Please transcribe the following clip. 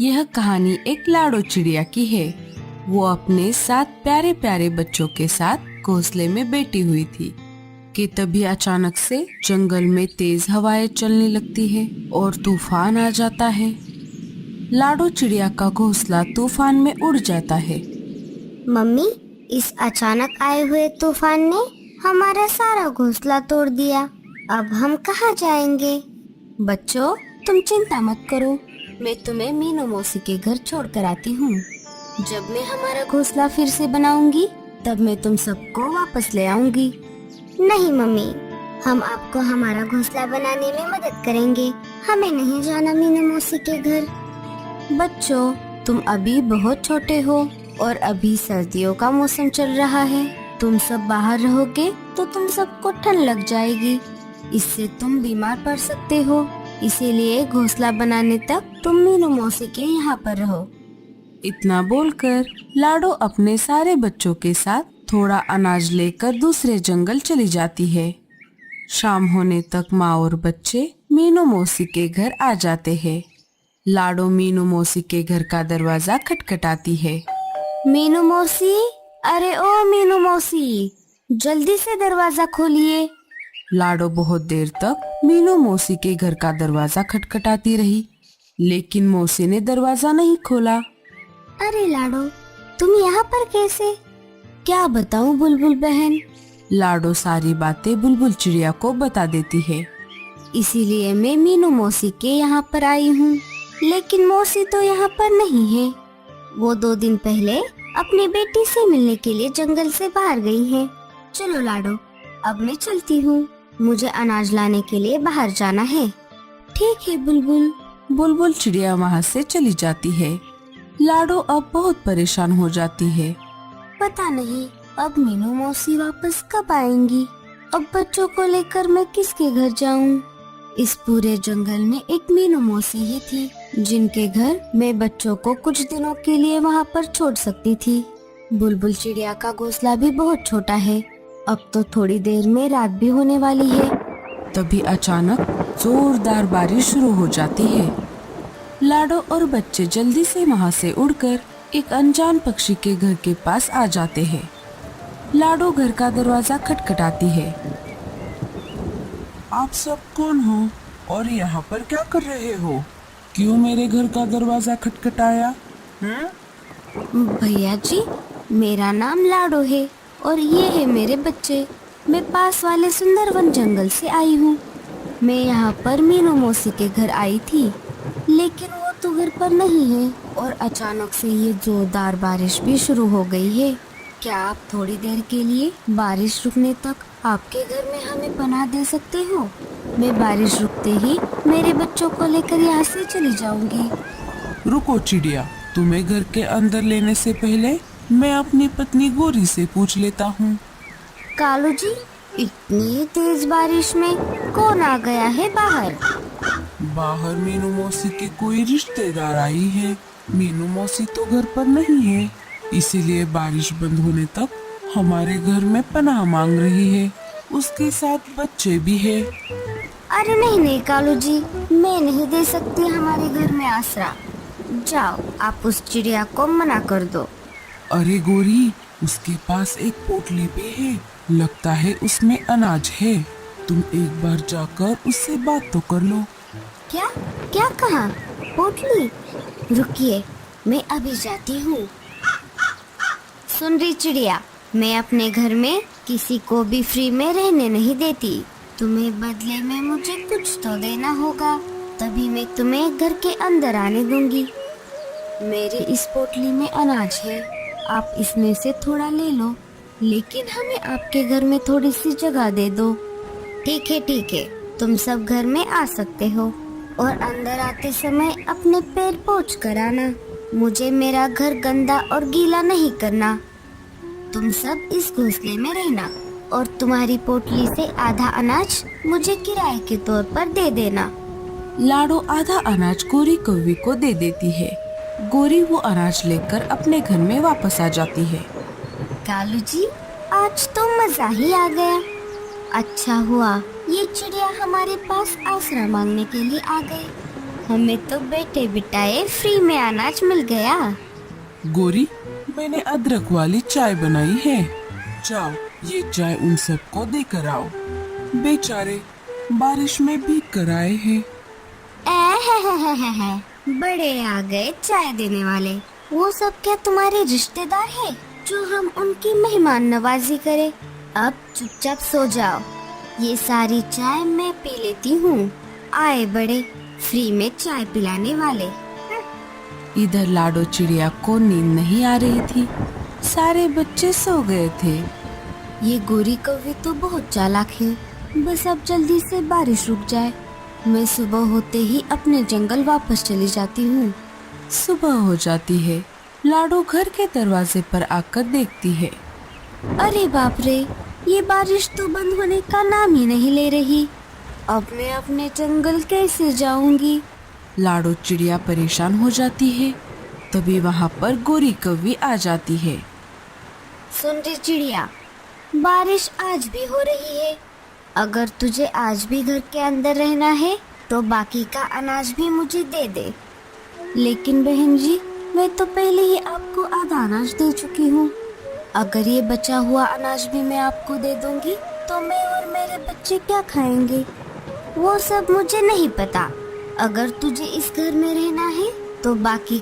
यह कहानी एक लाडो चिड़िया की है। वो अपने 7 प्यारे प्यारे बच्चों के साथ घोंसले में बैठी हुई थी कि तभी अचानक से जंगल में तेज हवाएं चलने लगती है और तूफान आ जाता है। लाडो चिड़िया का घोंसला तूफान में उड़ जाता है। मम्मी, इस अचानक आए हुए तूफान ने हमारा सारा घोंसला तोड़ दिया। अब हम कहाँ जाएंगे? बच्चों, तुम चिंता मत करो, मैं तुम्हें मीनू मौसी के घर छोड़ कर आती हूँ। जब मैं हमारा घोंसला फिर से बनाऊंगी तब मैं तुम सबको वापस ले आऊंगी। नहीं मम्मी, हम आपको हमारा घोंसला बनाने में मदद करेंगे। हमें नहीं जाना मीनू मौसी के घर। बच्चों, तुम अभी बहुत छोटे हो और अभी सर्दियों का मौसम चल रहा है। तुम सब बाहर रहोगे तो तुम सबको ठंड लग जाएगी, इससे तुम बीमार पड़ सकते हो। इसीलिए घोंसला बनाने तक तुम मीनू मौसी के यहाँ पर रहो। इतना बोलकर लाडो अपने सारे बच्चों के साथ थोड़ा अनाज लेकर दूसरे जंगल चली जाती है। शाम होने तक माँ और बच्चे मीनू मौसी के घर आ जाते हैं। लाडो मीनू मौसी के घर का दरवाजा खटखटाती है। मीनू मौसी, अरे ओ मीनू मौसी, जल्दी से दरवाजा खोलिए। लाडो बहुत देर तक मीनू मौसी के घर का दरवाजा खटखटाती रही, लेकिन मौसी ने दरवाजा नहीं खोला। अरे लाडो, तुम यहाँ पर कैसे? क्या बताऊं बुलबुल बहन, लाडो सारी बातें बुलबुल चिड़िया को बता देती है। इसीलिए मैं मीनू मौसी के यहाँ पर आई हूँ, लेकिन मौसी तो यहाँ पर नहीं है। वो 2 दिन पहले अपनी बेटी से मिलने के लिए जंगल से बाहर गई है। चलो लाडो, अब मैं चलती हूँ। मुझे अनाज लाने के लिए बाहर जाना है। ठीक है बुलबुल। बुलबुल चिड़िया वहाँ से चली जाती है। लाडो अब बहुत परेशान हो जाती है। पता नहीं अब मीनू मौसी वापस कब आएंगी। अब बच्चों को लेकर मैं किसके घर जाऊं? इस पूरे जंगल में एक मीनू मौसी ही थी, जिनके घर मैं बच्चों को कुछ दिनों के लिए वहाँ पर छोड़ सकती थी। बुलबुल चिड़िया का घोंसला भी बहुत छोटा है। अब तो थोड़ी देर में रात भी होने वाली है। तभी अचानक जोरदार बारिश शुरू हो जाती है। लाडो और बच्चे जल्दी से वहाँ से उड़कर एक अनजान पक्षी के घर के पास आ जाते हैं। लाडो घर का दरवाजा खटखटाती है। आप सब कौन हो और यहाँ पर क्या कर रहे हो? क्यों मेरे घर का दरवाजा खटखटाया? भैया जी, मेरा नाम लाडो है और ये है मेरे बच्चे। मैं पास वाले सुंदरवन जंगल से आई हूँ। मैं यहाँ पर मीनू मौसी के घर आई थी, लेकिन वो तो घर पर नहीं है और अचानक से ये जोरदार बारिश भी शुरू हो गई है। क्या आप थोड़ी देर के लिए बारिश रुकने तक आपके घर में हमें पनाह दे सकते हो? मैं बारिश रुकते ही मेरे बच्चों को लेकर यहाँ से चली जाऊंगी। रुको चिड़िया, तुम्हें घर के अंदर लेने से पहले मैं अपनी पत्नी गोरी से पूछ लेता हूँ। कालू जी, इतनी तेज बारिश में कौन आ गया है बाहर? बाहर मीनू मौसी के कोई रिश्तेदार आई है। मीनू मौसी तो घर पर नहीं है, इसीलिए बारिश बंद होने तक हमारे घर में पनाह मांग रही है। उसके साथ बच्चे भी है। अरे नहीं नहीं कालू जी, मैं नहीं दे सकती हमारे घर में आसरा। जाओ, आप उस चिड़िया को मना कर दो। अरे गोरी, उसके पास एक पोटली भी है, लगता है उसमें अनाज है। तुम एक बार जाकर उससे बात तो कर लो। क्या क्या कहा? पोटली? रुकिए, मैं अभी जाती हूँ। सुन रही चिड़िया, मैं अपने घर में किसी को भी फ्री में रहने नहीं देती। तुम्हें बदले में मुझे कुछ तो देना होगा, तभी मैं तुम्हें घर के अंदर आने दूंगी। मेरी इस पोटली में अनाज है, आप इसमें से थोड़ा ले लो, लेकिन हमें आपके घर में थोड़ी सी जगह दे दो। ठीक है, तुम सब घर में आ सकते हो और अंदर आते समय अपने पैर पोंछ कर आना। मुझे मेरा घर गंदा और गीला नहीं करना। तुम सब इस घोंसले में रहना और तुम्हारी पोटली से आधा अनाज मुझे किराए के तौर पर दे देना। लाडो आधा अनाज गोरी कौवी को दे देती है। गोरी वो अनाज लेकर अपने घर में वापस आ जाती है। कालू जी, आज तो मजा ही आ गया। अच्छा हुआ ये चिड़िया हमारे पास आसरा मांगने के लिए आ गई। हमें तो बेटे बिटाए फ्री में अनाज मिल गया। गोरी, मैंने अदरक वाली चाय बनाई है, जाओ ये चाय उन सबको देकर आओ। बेचारे बारिश में भीग कर आए हैं। बड़े आ गए चाय देने वाले। वो सब क्या तुम्हारे रिश्तेदार हैं जो हम उनकी मेहमान नवाजी करें? अब चुपचाप सो जाओ, ये सारी चाय मैं पी लेती हूँ। आए बड़े फ्री में चाय पिलाने वाले। इधर लाडो चिड़िया को नींद नहीं आ रही थी, सारे बच्चे सो गए थे। ये गोरी कौवी तो बहुत चालाक है, बस अब जल्दी से बारिश रुक जाए। मैं सुबह होते ही अपने जंगल वापस चली जाती हूँ। सुबह हो जाती है, लाडो घर के दरवाजे पर आकर देखती है। अरे बाप रे, ये बारिश तो बंद होने का नाम ही नहीं ले रही। अब मैं अपने जंगल कैसे जाऊंगी? लाडो चिड़िया परेशान हो जाती है। तभी वहाँ पर गोरी कौवी आ जाती है। सुन रे चिड़िया, बारिश आज भी हो रही है। अगर तुझे आज भी घर के अंदर रहना है तो बाकी का अनाज भी मुझे दे दे। लेकिन बहन जी, मैं तो पहले ही आपको आधा अनाज दे चुकी हूँ। अगर ये बचा हुआ अनाज भी मैं आपको दे दूंगी तो मैं और मेरे बच्चे क्या खाएंगे? वो सब मुझे नहीं पता। अगर तुझे इस घर में रहना है तो बाकी